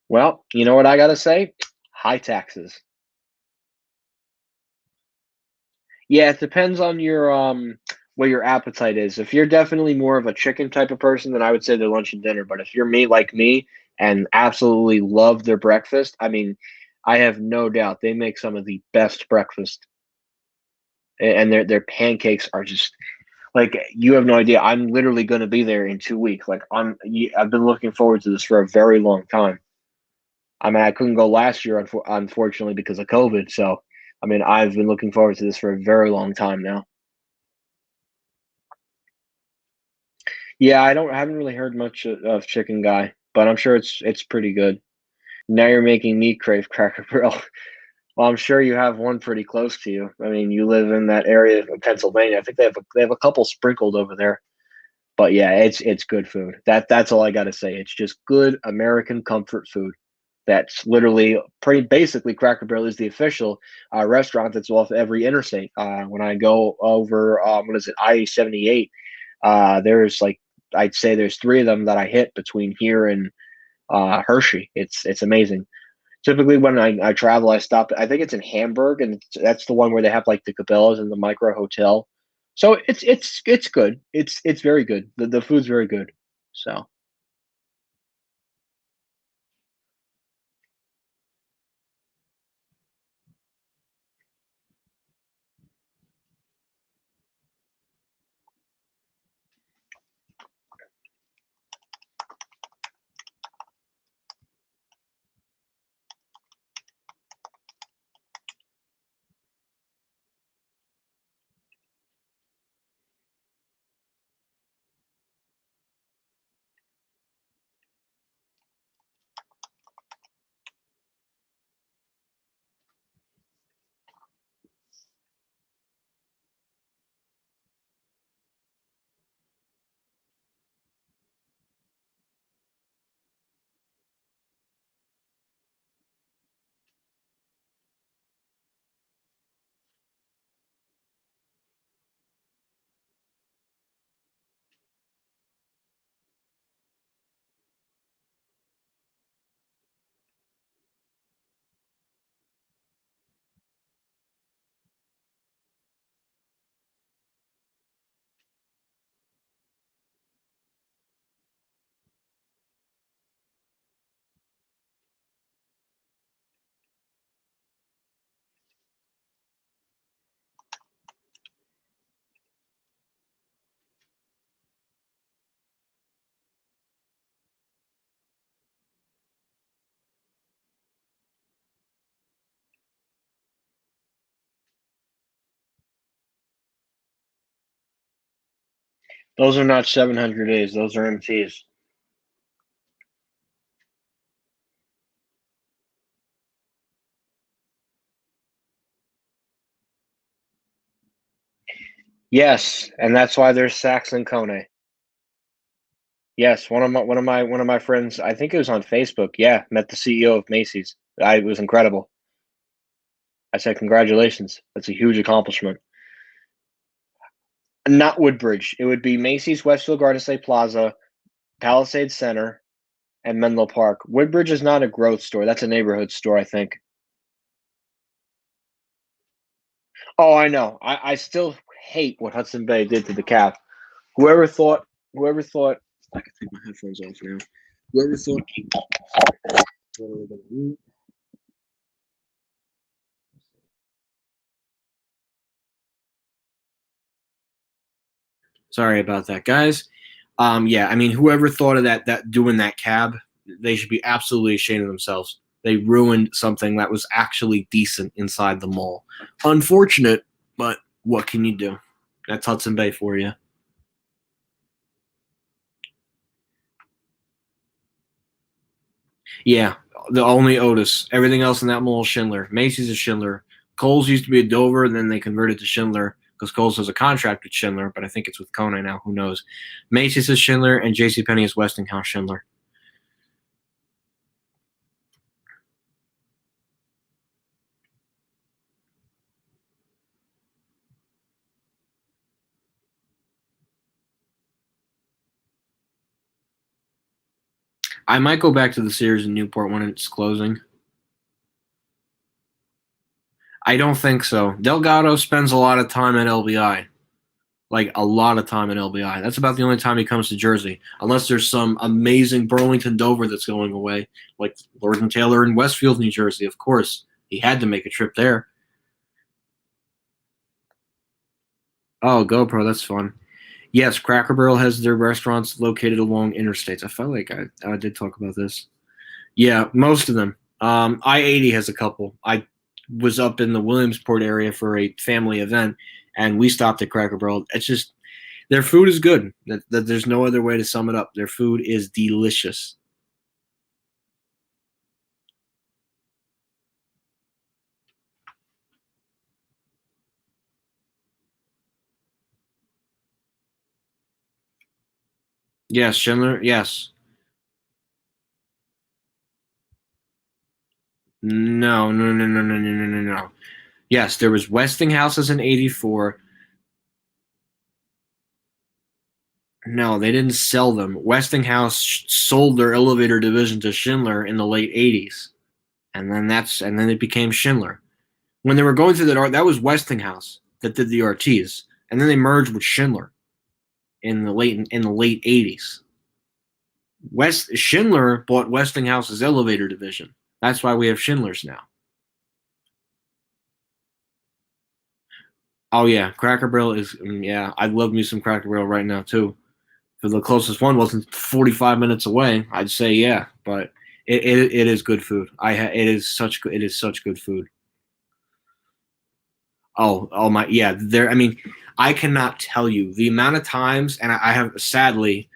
Well, you know what I gotta say? High taxes. Yeah, it depends on your what your appetite is. If you're definitely more of a chicken type of person, then I would say their lunch and dinner. But if you're me like me and absolutely love their breakfast, I mean, I have no doubt they make some of the best breakfast. And their pancakes are just like you have no idea. I'm literally going to be there in 2 weeks. Like I've been looking forward to this for a very long time. I mean, I couldn't go last year, unfortunately, because of COVID. So, I mean, I've been looking forward to this for a very long time now. Yeah, I haven't really heard much of Chicken Guy, but I'm sure it's pretty good. Now you're making me crave Cracker Barrel. Well, I'm sure you have one pretty close to you. I mean, you live in that area of Pennsylvania. I think they have a couple sprinkled over there. But yeah, it's good food. That's all I got to say. It's just good American comfort food. That's literally pretty basically Cracker Barrel is the official restaurant that's off every interstate. When I go over, what is it, I-78? There's like I'd say there's three of them that I hit between here and Hershey. It's amazing. Typically, when I travel, I stop. I think it's in Hamburg, and that's the one where they have like the Cabela's and the Micro Hotel. So it's good. It's very good. The food's very good. So Those are not 700 A's. Those are MTs. Yes, and that's why there's Saks and Kone. Yes, one of my friends, I think it was on Facebook. Yeah, met the CEO of Macy's. It was incredible. I said, congratulations. That's a huge accomplishment. Not Woodbridge. It would be Macy's, Westfield Garden State Plaza, Palisades Center, and Menlo Park. Woodbridge is not a growth store. That's a neighborhood store, I think. Oh, I know. I still hate what Hudson Bay did to the Cap. Whoever thought, whoever thought, I can take my headphones off now. Whoever thought,
Sorry about that, guys. Yeah, I mean, whoever thought of that doing that cab, they should be absolutely ashamed of themselves. They ruined something that was actually decent inside the mall. Unfortunate, but what can you do? That's Hudson Bay for you. Yeah, the only Otis. Everything else in that mall is Schindler. Macy's is Schindler. Kohl's used to be a Dover, and then they converted to Schindler because Kohl's has a contract with Schindler, but I think it's with Kone now. Who knows? Macy's is Schindler, and JCPenney is Westinghouse Schindler. I might go back to the Sears in Newport when it's closing. I don't think so. Delgado spends a lot of time at LBI. Like a lot of time at LBI. That's about the only time he comes to Jersey, unless there's some amazing Burlington Dover that's going away, like Lord and Taylor in Westfield, New Jersey. Of course, he had to make a trip there. Oh, GoPro, that's fun. Yes, Cracker Barrel has their restaurants located along interstates. I felt like I did talk about this. Yeah, most of them. I-80 has a couple. I was up in the Williamsport area for a family event, and we stopped at Cracker Barrel. It's just their food is good. There's no other way to sum it up. Their food is delicious. Yes, Schindler. Yes. No, no, no, no, no, no, no, no, no. Yes, there was Westinghouse's in '84. No, they didn't sell them. Westinghouse sold their elevator division to Schindler in the late '80s, and then it became Schindler. When they were going through that was Westinghouse that did the RTs, and then they merged with Schindler in the late '80s. West Schindler bought Westinghouse's elevator division. That's why we have Schindler's now. Oh yeah, Cracker Barrel is yeah. I love me some Cracker Barrel right now too. If the closest one wasn't 45 minutes away, I'd say yeah. But it is good food. It is such good food. Oh my yeah. There. I mean, I cannot tell you the amount of times, and I have sadly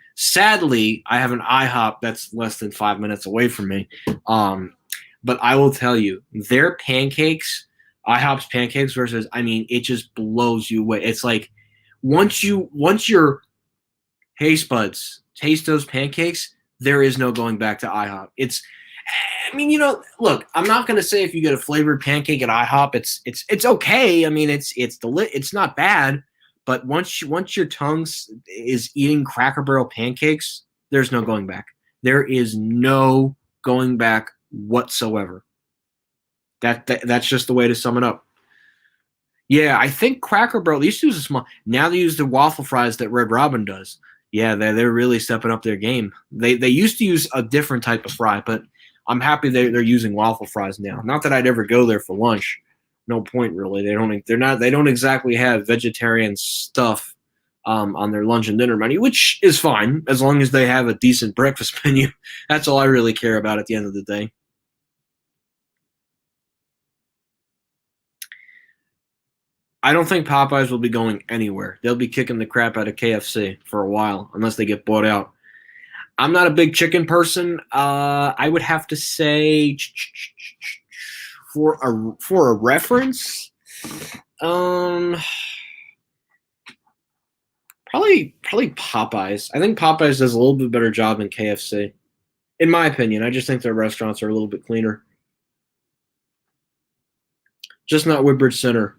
I have an IHOP that's less than 5 minutes away from me. But I will tell you, their pancakes, IHOP's pancakes versus, I mean, it just blows you away. It's like once your taste buds taste those pancakes, there is no going back to IHOP. I mean, look, I'm not gonna say if you get a flavored pancake at IHOP, it's okay. I mean, it's not bad, but once your tongue is eating Cracker Barrel pancakes, there's no going back. There is no going back whatsoever. That's just the way to sum it up. Yeah, I think Cracker Barrel they used to use a small. Now they use the waffle fries that Red Robin does. Yeah, they're really stepping up their game. They used to use a different type of fry, but I'm happy they're using waffle fries now. Not that I'd ever go there for lunch. No point really. They don't exactly have vegetarian stuff on their lunch and dinner menu, which is fine as long as they have a decent breakfast menu. That's all I really care about at the end of the day. I don't think Popeyes will be going anywhere. They'll be kicking the crap out of KFC for a while unless they get bought out. I'm not a big chicken person. I would have to say for a reference, um, probably Popeyes. I think Popeyes does a little bit better job than KFC, in my opinion. I just think their restaurants are a little bit cleaner. Just not Woodbridge Center.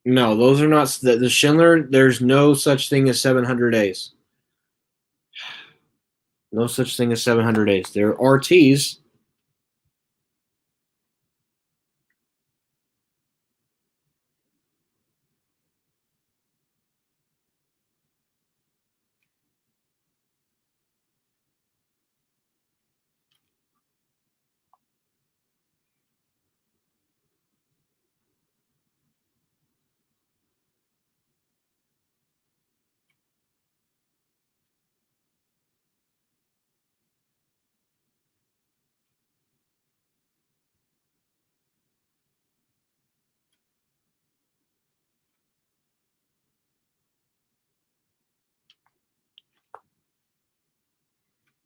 No, those are not the Schindler. There's no such thing as 700 days. No such thing as 700 days. There are RTs.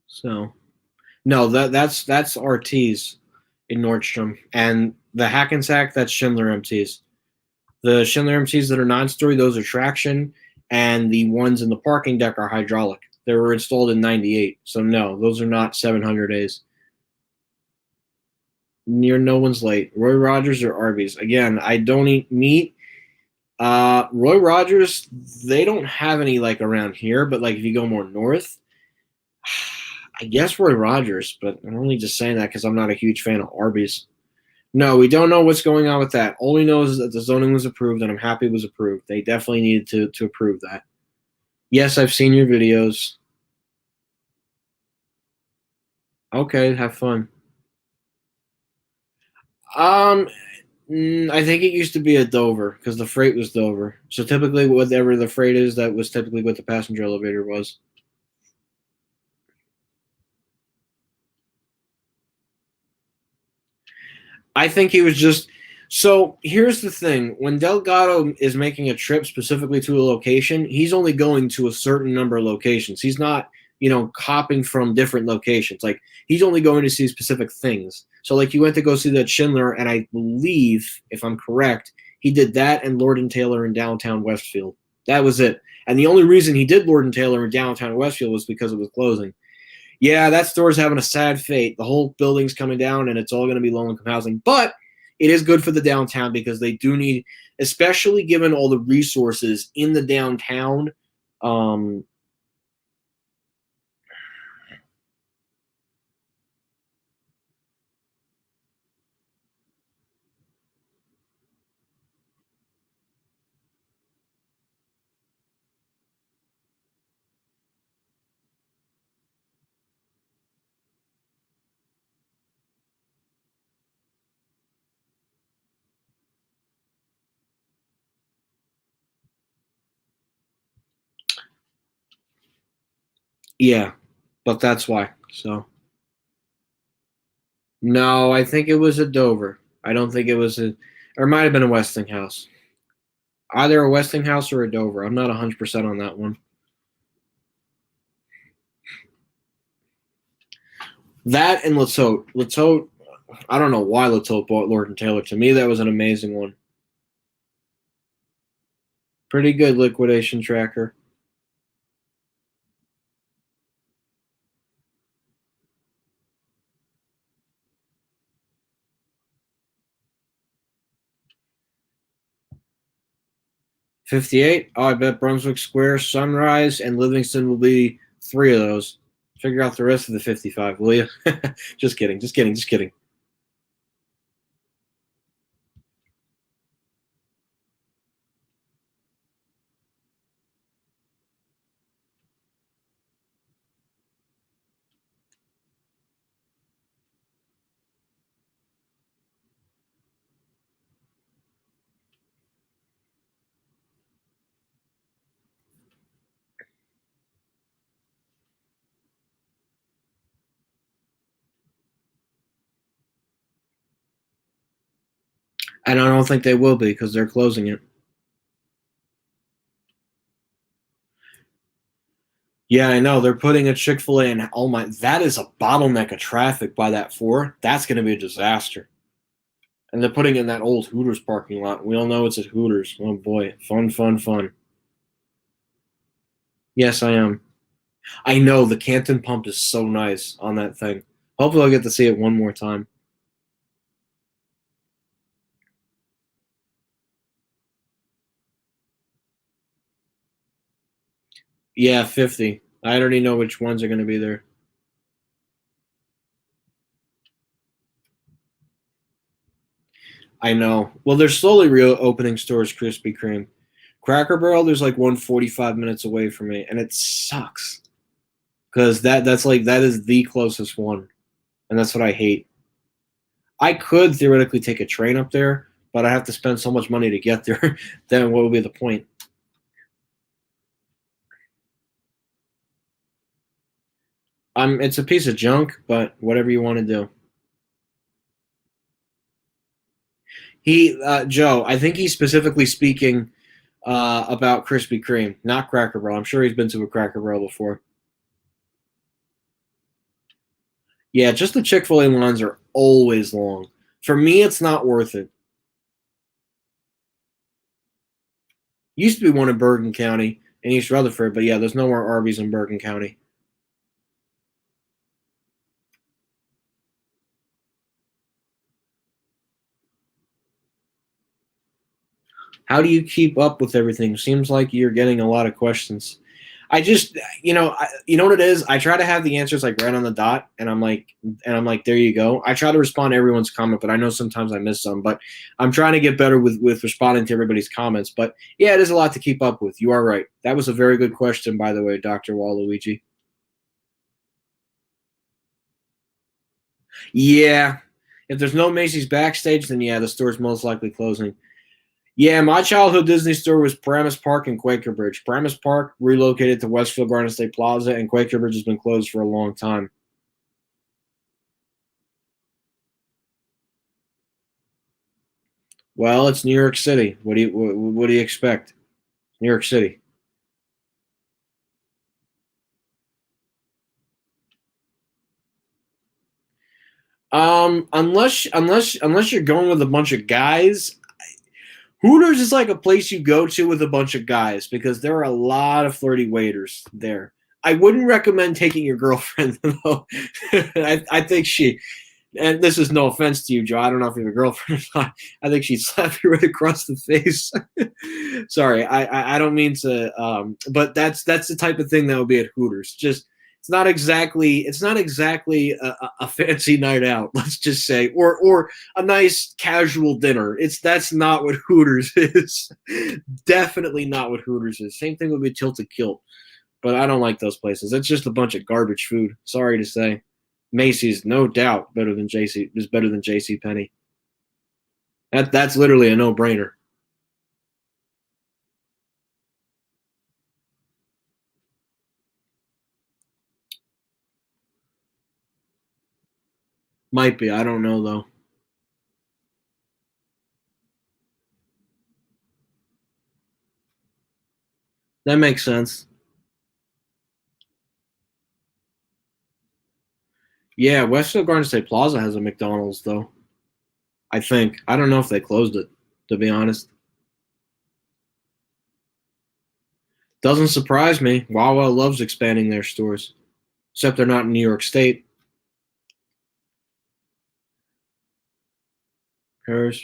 So no, that's RTs in Nordstrom, and the Hackensack that's Schindler MTs. The Schindler MTs that are non-story, those are traction, and the ones in the parking deck are hydraulic. They were installed in '98, so no, those are not 700 days. Near no one's late. Roy Rogers or Arby's. Again, I don't eat meat. Roy Rogers, they don't have any like around here, but like if you go more north, I guess Roy Rogers, but I'm only just saying that because I'm not a huge fan of Arby's. No, we don't know what's going on with that. All we know is that the zoning was approved, and I'm happy it was approved. They definitely needed to approve that. Yes, I've seen your videos. Okay, have fun. Um, I think it used to be a Dover because the freight was Dover. So typically, whatever the freight is, that was typically what the passenger elevator was. I think he was just. So here's the thing: when Delgado is making a trip specifically to a location, he's only going to a certain number of locations. He's not, hopping from different locations. Like he's only going to see specific things. So like you went to go see that Schindler, and I believe, if I'm correct, he did that and Lord and Taylor in downtown Westfield. That was it. And the only reason he did Lord and Taylor in downtown Westfield was because it was closing. Yeah, that store's having a sad fate. The whole building's coming down, and it's all going to be low-income housing. But it is good for the downtown because they do need, especially given all the resources in the downtown. Um, yeah, but that's why. So no, I think it was a Dover. I don't think it was a, or it might have been a Westinghouse. Either a Westinghouse or a Dover. I'm not 100% on that one. That and Latote. Latote, I don't know why Latote bought Lord and Taylor. To me, that was an amazing one. Pretty good liquidation tracker. 58. Oh, I bet Brunswick Square, Sunrise, and Livingston will be three of those. Figure out the rest of the 55, will you? Just kidding. Just kidding. Just kidding. And I don't think they will be because they're closing it. Yeah, I know. They're putting a Chick-fil-A in. Oh my, that is a bottleneck of traffic by that 4. That's going to be a disaster. And they're putting in that old Hooters parking lot. We all know it's at Hooters. Oh boy, fun, fun, fun. Yes, I am. I know the Canton Pump is so nice on that thing. Hopefully, I'll get to see it one more time. Yeah, 50. I already know which ones are going to be there. I know. Well, they're slowly reopening stores, Krispy Kreme. Cracker Barrel, there's like one 45 minutes away from me, and it sucks because that is the closest one, and that's what I hate. I could theoretically take a train up there, but I have to spend so much money to get there. Then what would be the point? It's a piece of junk, but whatever you want to do. Joe, I think he's specifically speaking about Krispy Kreme, not Cracker Barrel. I'm sure he's been to a Cracker Barrel before. Yeah, just the Chick-fil-A lines are always long. For me, it's not worth it. Used to be one in Bergen County in East Rutherford, but yeah, there's no more Arby's in Bergen County. How do you keep up with everything? Seems like you're getting a lot of questions. I just, you know what it is. I try to have the answers like right on the dot, and I'm like, there you go. I try to respond to everyone's comment, but I know sometimes I miss some. But I'm trying to get better with responding to everybody's comments. But yeah, it is a lot to keep up with. You are right. That was a very good question, by the way, Dr. Waluigi. Yeah, if there's no Macy's backstage, then yeah, the store's most likely closing. Yeah, my childhood Disney store was Paramus Park and Quaker Bridge. Paramus Park relocated to Westfield Garden State Plaza, and Quaker Bridge has been closed for a long time. Well, it's New York City. What do you expect? New York City. Unless you're going with a bunch of guys, Hooters is like a place you go to with a bunch of guys because there are a lot of flirty waiters there. I wouldn't recommend taking your girlfriend though. I think she, and this is no offense to you, Joe. I don't know if you have a girlfriend or not. I think she'd slap you right across the face. Sorry, I don't mean to. But that's the type of thing that would be at Hooters. Just it's not exactly a fancy night out. Let's just say, or a nice casual dinner. That's not what Hooters is. Definitely not what Hooters is. Same thing would be Tilted Kilt, but I don't like those places. It's just a bunch of garbage food. Sorry to say. Macy's, no doubt, better than JC Penney. That's literally a no brainer. Might be. I don't know though. That makes sense. Yeah, Westfield Garden State Plaza has a McDonald's though. I think. I don't know if they closed it, to be honest. Doesn't surprise me. Wawa loves expanding their stores, except they're not in New York State. Paris.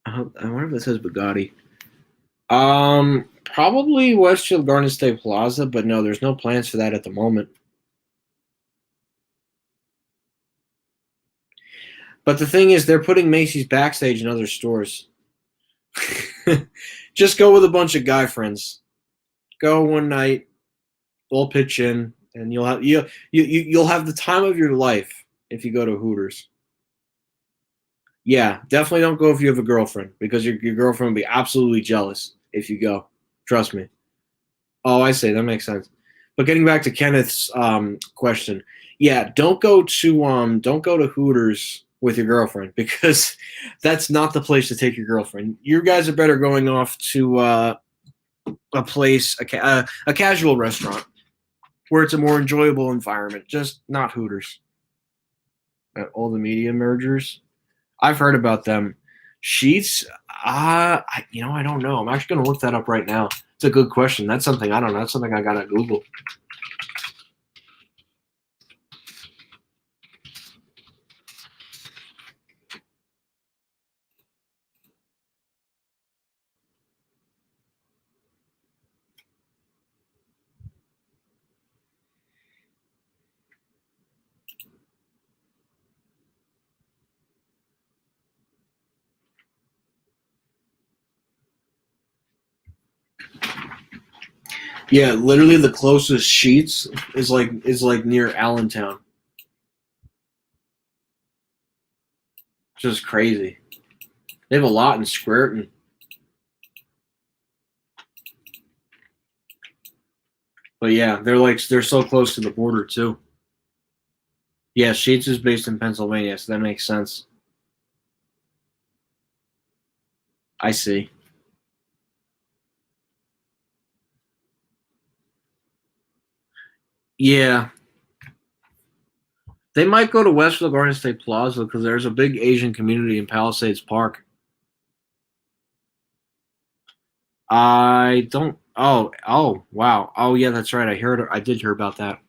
I wonder if it says Bugatti. Probably Westfield Garden State Plaza, but no, there's no plans for that at the moment. But the thing is, they're putting Macy's backstage in other stores. Just go with a bunch of guy friends. Go one night, we'll pitch in, and you'll have the time of your life if you go to Hooters. Yeah, definitely don't go if you have a girlfriend because your girlfriend will be absolutely jealous if you go. Trust me. Oh, I see. That makes sense. But getting back to Kenneth's question, yeah, don't go to Hooters with your girlfriend, because that's not the place to take your girlfriend. You guys are better going off to a place, a casual restaurant where it's a more enjoyable environment, just not Hooters. All the media mergers, I've heard about them. Sheets, I don't know. I'm actually going to look that up right now. It's a good question. That's something I don't know. That's something I got to Google. Yeah, literally the closest Sheets is like near Allentown. Just crazy. They have a lot in Scranton. But yeah, they're so close to the border too. Yeah, Sheets is based in Pennsylvania, so that makes sense. I see. Yeah. They might go to Westville Garden State Plaza because there's a big Asian community in Palisades Park. I don't. Oh, wow. Oh, yeah, that's right. I did hear about that.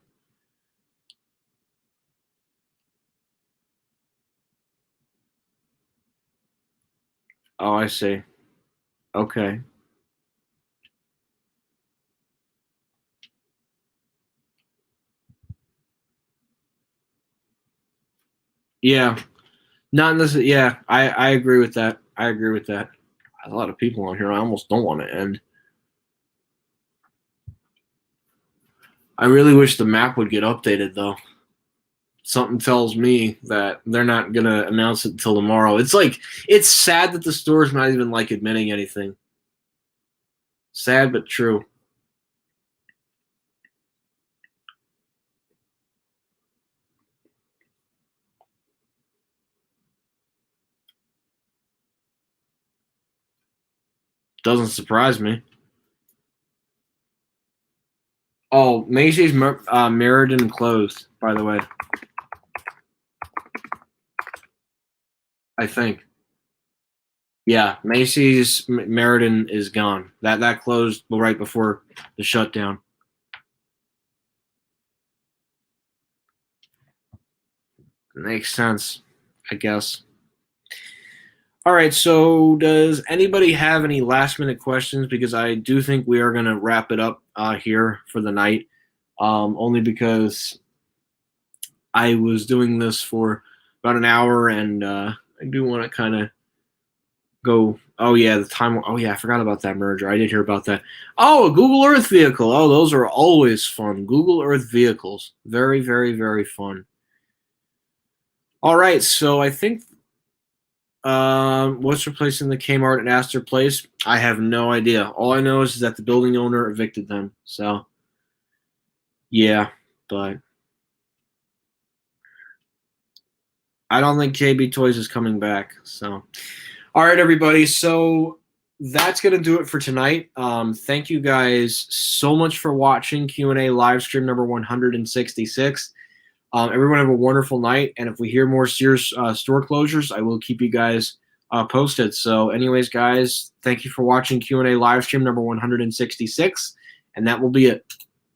Oh, I see. Okay. Yeah. Not necessarily. Yeah, I agree with that. I agree with that. A lot of people on here. I almost don't want to end. I really wish the map would get updated though. Something tells me that they're not gonna announce it until tomorrow. It's sad that the store's not even like admitting anything. Sad but true. Doesn't surprise me. Oh, Macy's Meriden closed, by the way. I think. Yeah, Macy's Meriden is gone. That closed right before the shutdown. Makes sense, I guess. All right, so does anybody have any last minute questions? Because I do think we are going to wrap it up here for the night, only because I was doing this for about an hour, and I do want to kind of go. Oh yeah, the time. Oh yeah, I forgot about that merger. I did hear about that. Oh, a Google Earth vehicle. Oh, those are always fun. Google Earth vehicles, very, very, very fun. All right, so I think what's replacing the Kmart at Astor Place? I have no idea. All I know is that the building owner evicted them. So, yeah, but I don't think KB Toys is coming back. So, all right, everybody. So that's gonna do it for tonight. Thank you guys so much for watching Q&A live stream number 166. Everyone have a wonderful night, and if we hear more Sears store closures, I will keep you guys posted. So anyways, guys, thank you for watching Q&A live stream number 166, and that will be it.